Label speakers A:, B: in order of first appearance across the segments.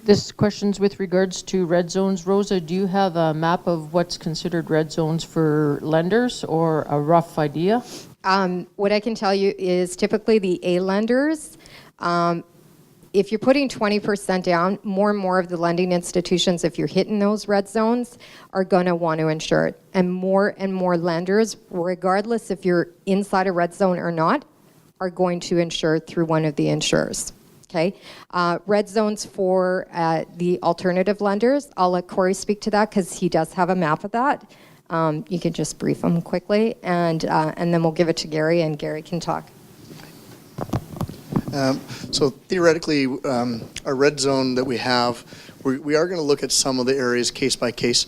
A: This question's with regards to red zones. Rosa, do you have a map of what's considered red zones for lenders or a rough idea?
B: What I can tell you is typically the A lenders, if you're putting 20% down, more and more of the lending institutions, if you're hitting those red zones, are going to want to insure it. And more lenders, regardless if you're inside a red zone or not, are going to insure through one of the insurers. Okay, red zones for the alternative lenders. I'll let Corey speak to that because he does have a map of that. You can just brief him quickly, and then we'll give it to Gary, and Gary can talk.
C: So theoretically, our red zone that we have, we are going to look at some of the areas case by case.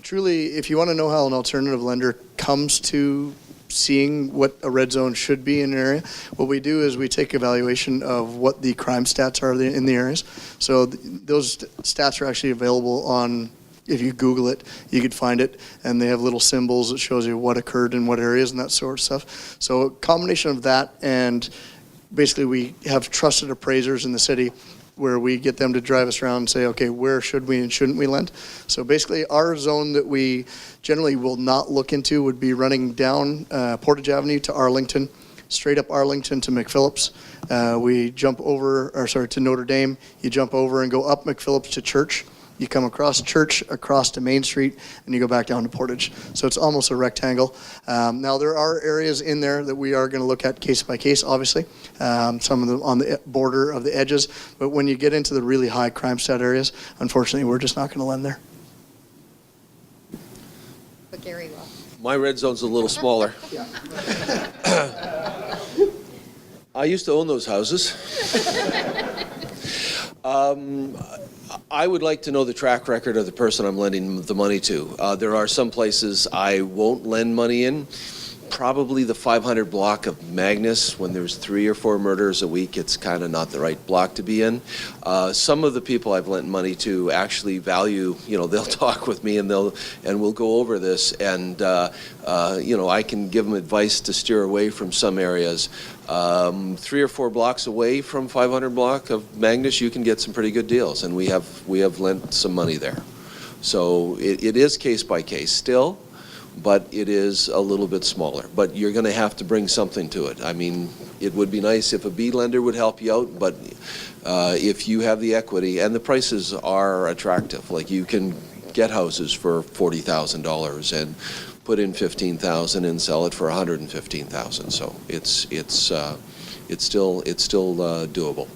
C: Truly, if you want to know how an alternative lender comes to seeing what a red zone should be in an area, what we do is we take evaluation of what the crime stats are in the areas. So those stats are actually available on, if you Google it, you could find it, and they have little symbols that shows you what occurred in what areas and that sort of stuff. So a combination of that, and basically we have trusted appraisers in the city where we get them to drive us around and say, okay, where should we and shouldn't we lend? So basically our zone that we generally will not look into would be running down Portage Avenue to Arlington, straight up Arlington to McPhillips. We jump over, or sorry, to Notre Dame. You jump over and go up McPhillips to Church. You come across Church, across to Main Street, and you go back down to Portage. So it's almost a rectangle. Now there are areas in there that we are going to look at case by case, obviously. Some of them on the border of the edges. But when you get into the really high crime stat areas, unfortunately, we're just not going to lend there.
B: But Gary will.
D: My red zone's a little smaller. I used to own those houses. I would like to know the track record of the person I'm lending the money to. There are some places I won't lend money in. Probably the 500 block of Magnus, when there's 3 or 4 murders a week, it's kind of not the right block to be in. Some of the people I've lent money to actually value, they'll talk with me and we'll go over this, and I can give them advice to steer away from some areas. 3 or 4 blocks away from 500 block of Magnus, you can get some pretty good deals, and we have lent some money there. So it is case by case still, but it is a little bit smaller. But you're going to have to bring something to it. I mean, it would be nice if a B lender would help you out, but if you have the equity, and the prices are attractive, like you can get houses for $40,000 and put in $15,000 and sell it for $115,000. So it's still doable.